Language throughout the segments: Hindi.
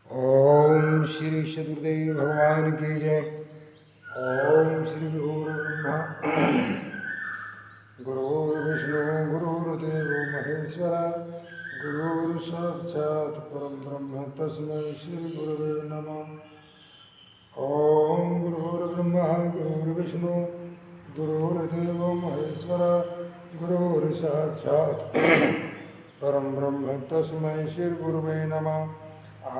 ओम श्री चतुर्देव भगवान की जय। ओम श्री गुरु ब्रह्मा गुरुर्विष्णु गुरुर्देवो महेश्वर गुरुर् साक्षात् परं ब्रह्म तस्मै श्री गुरुवे नमः। ओम गुरुर्ब्रह्मा गुरुर्विष्णु गुरुर्देवो महेश्वर गुरुर् साक्षात् परं ब्रह्म तस्मै श्री गुरुवे नमः।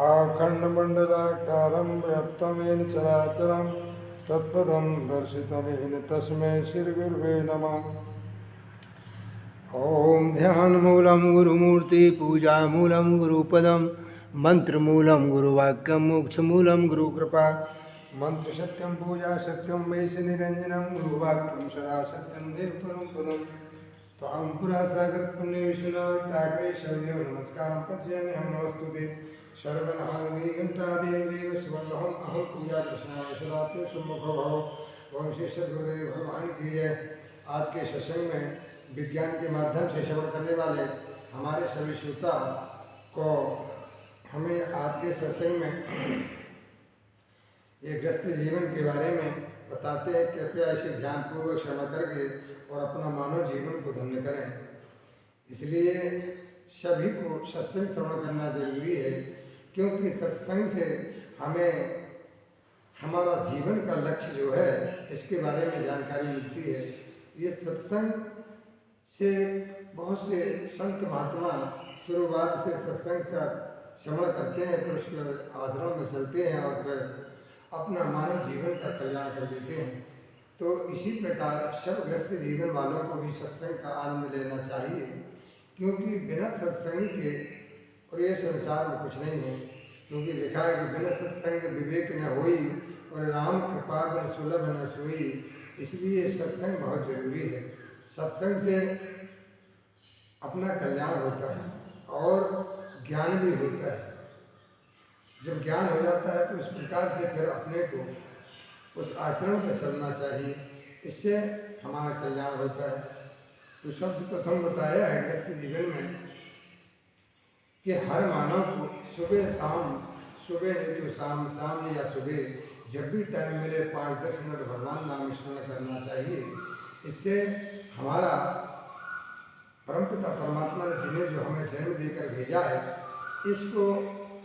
आखण्डमण्डलाकारं व्याप्तमेन चराचरं तत्पदं दर्शितमेन तस्मै श्रीगुरुवे नमः। ॐ ध्यानमूलं गुरुमूर्ति पूजामूलं गुरुपदं मंत्रमूलं गुरुवाक्यं मोक्षमूलं गुरुकृपा। मंत्रसत्यं पूजा सत्यं वैशनिरञ्जनं गुरुवाक्यं सदा सत्यं देवपरं पदं त्वां पुरा सागरपुण्यविष्णुनाथाग्रे शरण्यो नमस्कारं पश्याम्यहं नमस्तुते सर्वनामदेवी घंटादेव शिवोहम अहम पूजा कृष्णाय सदाते सम्मुखो भव। ओम श्री सद्गुरुदेव भगवान की जय। आज के सत्संग में विज्ञान के माध्यम से श्रवण करने वाले हमारे सभी श्रोता को हमें आज के सत्संग में एक गृहस्थ जीवन के बारे में बताते हैं। कृपया इसे ध्यानपूर्वक श्रवण करके और अपना मानव जीवन को धन्य करें। इसलिए सभी को सत्संग श्रवण करना जरूरी है, क्योंकि सत्संग से हमें हमारा जीवन का लक्ष्य जो है इसके बारे में जानकारी मिलती है। ये सत्संग से बहुत से संत महात्मा शुरुआत से सत्संग का श्रवण करते हैं, फिर उसके आश्रम में चलते हैं और फिर अपना मानव जीवन का कल्याण कर देते हैं। तो इसी प्रकार सब गृहस्थ जीवन वालों को भी सत्संग का आनंद लेना चाहिए, क्योंकि बिना सत्संग के और ये संसार में कुछ नहीं है। क्योंकि लिखा है कि बिना सत्संग विवेक न होई और राम कृपा बन सुलभ न सोई। इसलिए सत्संग बहुत जरूरी है। सत्संग से अपना कल्याण होता है और ज्ञान भी होता है। जब ज्ञान हो जाता है तो इस प्रकार से फिर अपने को उस आचरण पर चलना चाहिए, इससे हमारा कल्याण होता है। तो सबसे प्रथम बताया है गृहस्थ जीवन में कि हर मानव को सुबह शाम, सुबह नहीं तो शाम, शाम या सुबह, जब भी टाइम मिले 5-10 मिनट भगवान नाम स्मरण करना चाहिए। इससे हमारा परमपिता परमात्मा ने जिन्हें जो हमें जन्म देकर भेजा है, इसको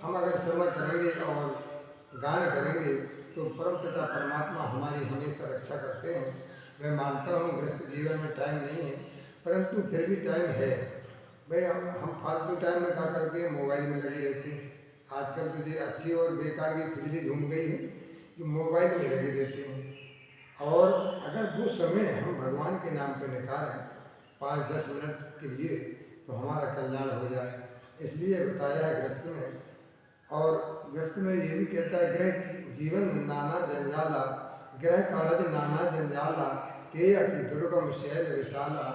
हम अगर श्रवण करेंगे और गान करेंगे तो परमपिता परमात्मा हमारी हमेशा रक्षा करते हैं। मैं मानता हूँ गृहस्थ जीवन में टाइम नहीं है, परंतु फिर भी टाइम है। भाई हम फालतू टाइम में क्या करते हैं, मोबाइल में लगे रहते हैं। आजकल तो ये अच्छी और बेकार की खुजली झूम गई है कि मोबाइल में लगे रहते हैं। और अगर वो समय हम भगवान के नाम पर निकालें 5-10 मिनट के लिए तो हमारा कल्याण हो जाए। इसलिए बताया है गृहस्थ में। और गृहस्थ में ये भी कहता है गृह जीवन नाना जंजाला, गृह कारज नाना जंजाला, के अति दुर्गम शैल विशाला।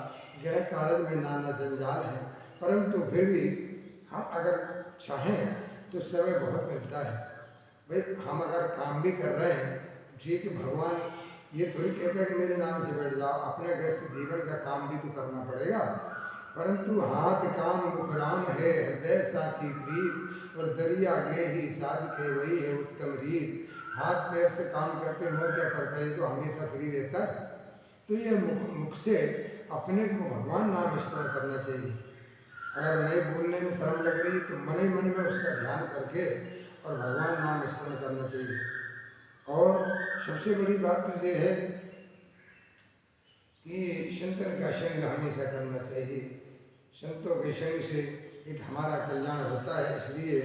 गृह कारज में नाना जंजाल है, परंतु फिर भी हम अगर चाहें तो समय बहुत मिलता है। भाई हम अगर काम भी कर रहे हैं, ठीक है, भगवान ये थोड़ी कहता है कि मेरे नाम से बैठ जाओ। अपने गृहस्थ जीवन का काम भी तो करना पड़ेगा। परंतु हाथ काम मुख राम है, हृदय साची प्रीत, और दरिया गृह ही साध के वही है उत्तम रीत। हाथ पैर से काम करते मुँह क्या करता है, तो हमेशा फ्री रहता है। तो ये मुख से अपने को भगवान नाम स्मरण करना चाहिए। अगर नहीं बोलने में शर्म लग रही तो मन ही मन में उसका ध्यान करके और भगवान नाम स्मरण करना चाहिए। और सबसे बड़ी बात तो ये है कि संतन का संग हमेशा करना चाहिए। संतों के संग से एक हमारा कल्याण होता है। इसलिए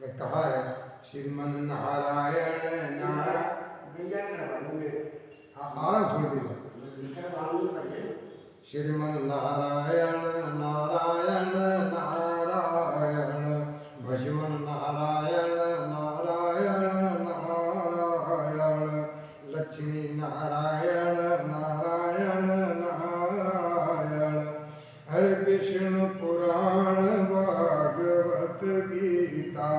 मैं कहा है श्रीमन नारायण नारायण श्रीमन नारायण नारायण नारायण, भजमन नारायण नारायण नारायण, लक्ष्मी नारायण नारायण नारायण। हरे विष्णु पुराण भागवत गीता,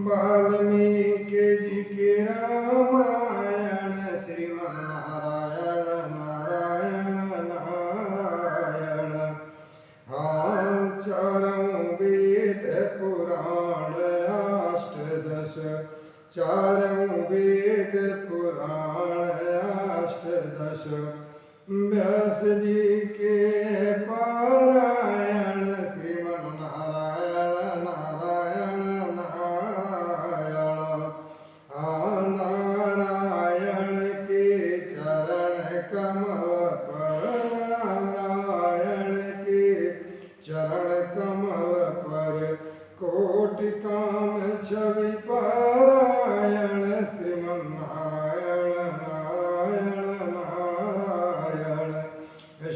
वाल्मीकि जी के रामायण। श्रीमन नारायण नारायण नारायण, हाँ चारों वेद पुराण अष्टदश चारों वेद पुराण अष्टदश व्यास जी के पारायण श्रीमन्नारायण नारायण नारायण नारायण के चरण कमल पर नारायण के चरण कमल पर कोटि काम छवि पारायण श्रीमन्नारायण नारायण नारायण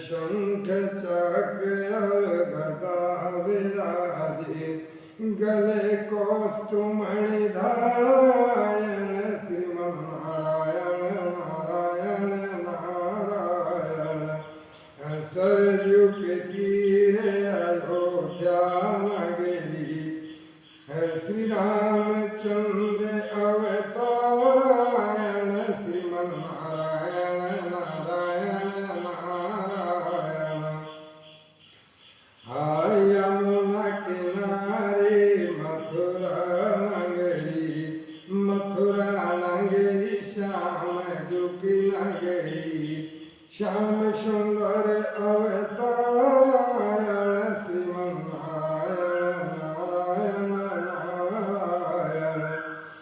शंख चक्र और गदा विराजे गले कौस्तुमणि धारायण श्रीमन्नारायण नारायण नारायण सरयू के तीरे अयोध्या नगरी श्री रामचंद्र अवतारायण श्रीमन्नारायण नारायण नारायण यमुना किनारे मथुरा नगरी श्याम जुकी नगरी श्याम सुंदर अवतारायण श्रीमन्नारायण नारायण नारायण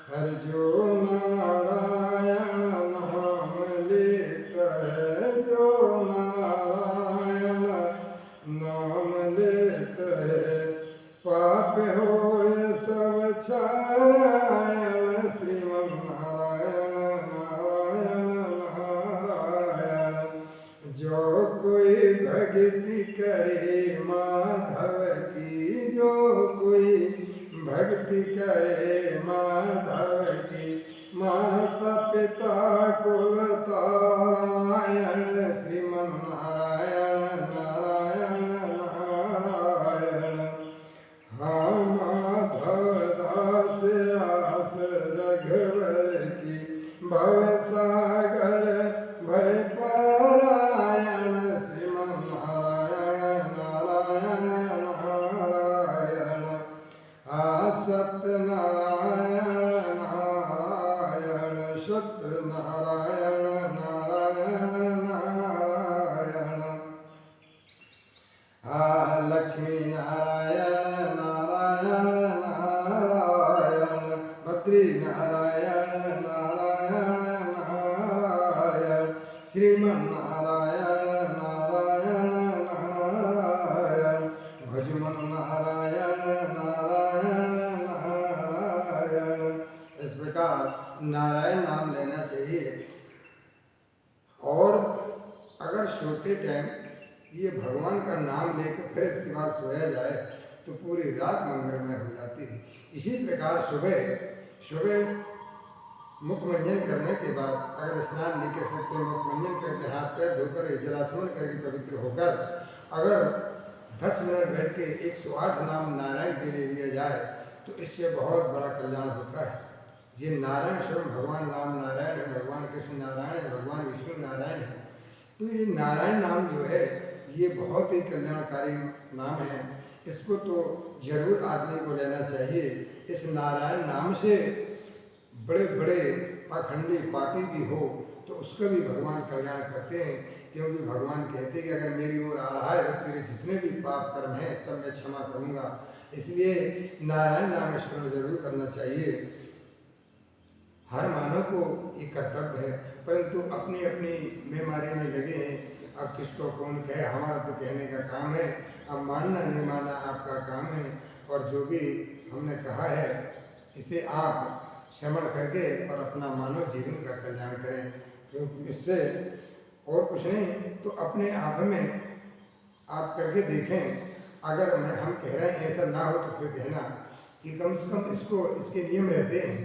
हर जो नारायण नाम लेता है जो नारायण नाम लेता है पाप हो सब छायण श्रीमन्नारायण नारायण नारायण जो कोई भक्ति करे माधव की जो कोई भक्ति करे माधव की माता पिता कुल तारायण श्रीमन्नारायण नारायण नारायण हाँ माधव दास आस रघुवर की भवसागर भय पारायण श्रीमन्नारायण नारायण नारायण सत्यनारायण नारायण सत्यनारायण नारायण नारायण लक्ष्मी नारायण नारायण नारायण बद्री नारायण नारायण नारायण श्रीमन्नारायण नारायण नारायण भजमन नारायण नारायण नारायण। इस प्रकार नारायण नाम लेना चाहिए। और अगर सोते टाइम ये भगवान का नाम लेकर फिर इसके बाद सोया जाए तो पूरी रात मंगलमय हो जाती है। इसी प्रकार सुबह मुखमंजन करने के बाद अगर स्नान नहीं कर सकते, मुखमंजन करके हाथ पैर धोकर जलाचमन करके पवित्र होकर अगर 10 मिनट बैठ के 108 नाम नारायण के लिए लिया जाए तो इससे बहुत बड़ा कल्याण होता है। ये नारायण स्वयं भगवान राम नारायण है, भगवान कृष्ण नारायण है, भगवान विष्णु नारायण है। तो ये नारायण नाम जो है ये बहुत ही कल्याणकारी नाम है। इसको तो जरूर आदमी को लेना चाहिए। इस नारायण नाम से बड़े बड़े पाखंडी पापी भी हो तो उसका भी भगवान कल्याण करते हैं, क्योंकि भगवान कहते हैं कि अगर मेरी ओर आ रहा है तो तेरे जितने भी पाप कर्म हैं सब मैं क्षमा करूँगा। इसलिए नारायण नाम स्मरण जरूर करना चाहिए। हर मानव को ये कर्तव्य है, परंतु अपनी अपनी बीमारी में लगे हैं। अब किसको कौन कहे, हमारा तो कहने का काम है, अब मानना नहीं मानना आपका काम है। और जो भी हमने कहा है इसे आप श्रवण करके और अपना मानव जीवन का कल्याण करें, क्योंकि इससे और कुछ नहीं तो अपने आप में आप करके देखें। अगर हम कह रहे हैं ऐसा ना हो तो फिर कहना कि कम से कम इसके नियम रहते हैं।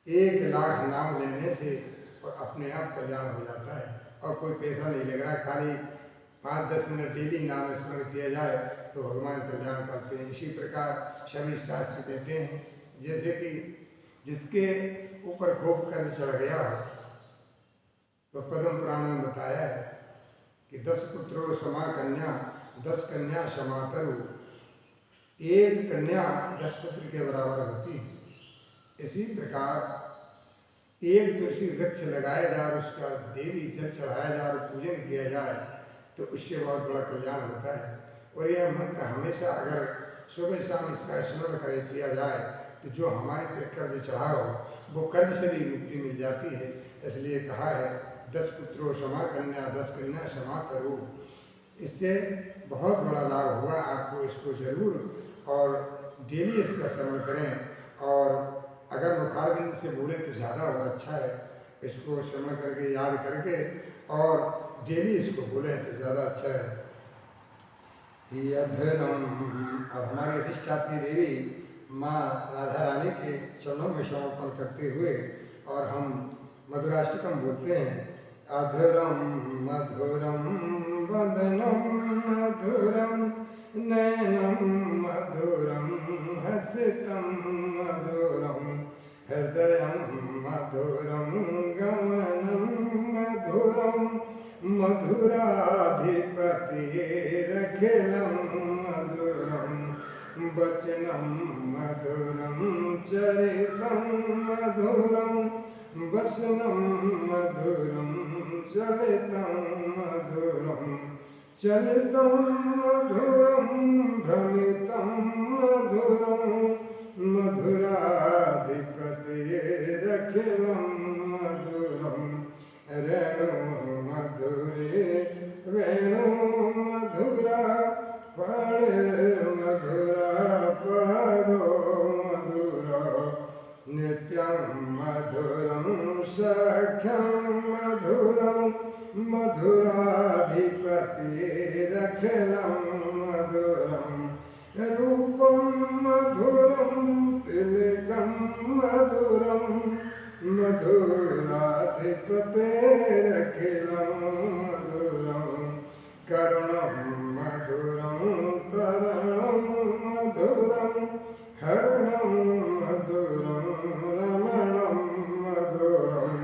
1 लाख नाम लेने से और अपने आप कल्याण हो जाता है और कोई पैसा नहीं लग रहा है। खाली 5-10 मिनट डेली नाम स्मरण किया जाए तो भगवान कल्याण करते हैं। इसी प्रकार सभी शास्त्र कहते हैं जैसे कि जिसके ऊपर खूब कर्ज चढ़ गया तो पद्म पुराण में बताया है कि 10 पुत्रों समा कन्या 10 कन्या समातरु, 1 कन्या 10 पुत्र के बराबर होती है। इसी प्रकार एक तुलसी वृक्ष लगाया जाए और उसका डेली जल चढ़ाया जाए और पूजन किया जाए तो उससे बहुत बड़ा कल्याण होता है। और यह मंत्र हमेशा अगर सुबह शाम इसका स्मरण करे किया जाए तो जो हमारे पे कर्ज चढ़ा हो वो कर्ज से भी मुक्ति मिल जाती है। इसलिए कहा है 10 पुत्रों समा कन्या 10 कन्या समा करो। इससे बहुत बड़ा लाभ होगा आपको। इसको जरूर और डेली इसका श्रवण करें और अगर मुखारबिंद से बोले तो ज़्यादा और अच्छा है। इसको श्रवण करके याद करके और डेली इसको बोले तो ज़्यादा अच्छा है। अब हमारी अधिष्ठात्री देवी माँ राधा रानी के चरणों में समर्पण करते हुए और हम मधुराष्टकम बोलते हैं। अधुरम मधुरम वदनम मधुरम नयनम मधुरम हसितम मधुरम हृदयम मधुरम गमनम मधुरम मधुराधिपतिरखिलं मधुरम वचनं मधुरं चरितं मधुरं वसनं मधुरं चलितं मधुरं चलितं मधुरं भ्रमितं मधुरं मधुराधिपतिरखिलं मधुरं रेणु मधुरे वेणु मधुरा पाणे मधुरा पादो मधुरा नित्यं मधुरं सख्यं मधुरं मधुराधिपतिरखिलं मधुरं रूपं मधुरं तिलकं मधुरं मधुराधिपतिरखिलं मधुरं करुणं मधुरं तरणं मधुरं हरणं मधुरं रमणं मधुरं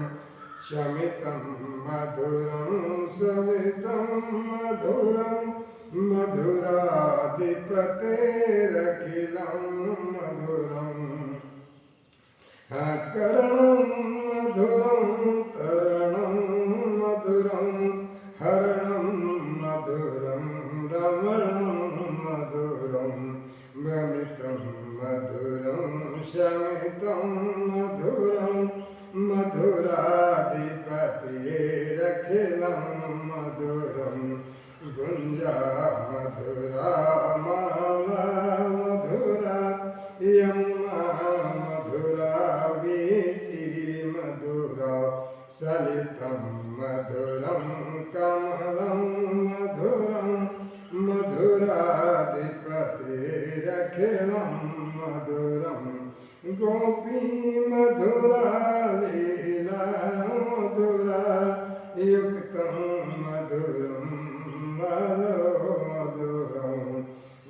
शमितं मधुरं सवितं मधुरं मधुराधिपतिरखिलं मधुरं करणं मधुरं तरणं मधुरं हरणं मधुरं रमणं मधुरं भ्रमितं मधुरं शमितं मधुरं मधुराधिपतिरखिलं मधुरं गुञ्जा मधुरा माला मधुरा यमुना मधुरा वीथि मधुरा सलितं मधुरं कमलं मधुरं मधुराधिपतिरखिलं मधुरं गोपी मधुरा लीला मधुरा युक्तं मधुरं मधुरं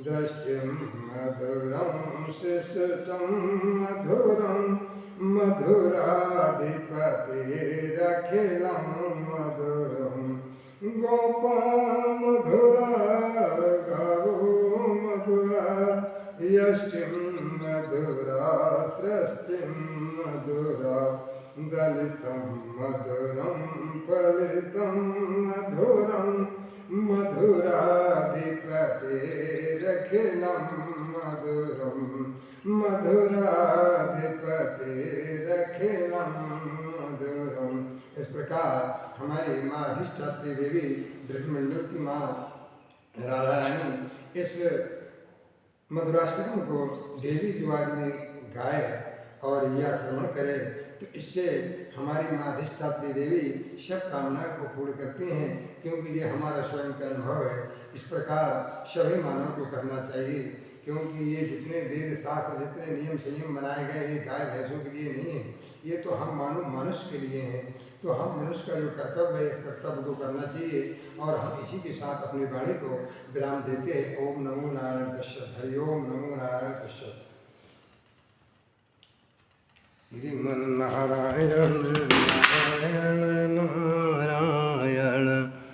दृष्टिं मधुरं शिष्टं मधुरं मधुराधिपतिरखिलं मधुरं गोपा मधुरा गावो मधुरा यष्टिं मधुरा सृष्टिं मधुरा दलितं मधुरं फलितं मधुरं मधुराधिपतिरखिलं मधुरं मधुराधिपतिरखिलं मधुरं। इस प्रकार हमारी माँ अधिष्ठात्री देवी ब्रजमंडल की माँ राधा रानी इस मधुराष्टकम को देवी दिवाली में गाए और यह श्रवण करे तो इससे हमारी माँ अधिष्ठात्री देवी सब कामनाओं को पूर्ण करती हैं, क्योंकि ये हमारा स्वयं का अनुभव है। इस प्रकार सभी मानव को करना चाहिए, क्योंकि ये जितने वेद शास्त्र जितने नियम संयम बनाए गए ये गाय भैंसों के लिए नहीं है, ये तो हम मनुष्य के लिए हैं। तो हम मनुष्य का जो कर्तव्य है इस कर्तव्य को करना चाहिए और हम इसी के साथ अपनी वाणी को विराम देते हैं। ओम नमो नारायण कश्यप। हरि ओम नमो नारायण कश्यप। श्रीमन्नारायण नारायण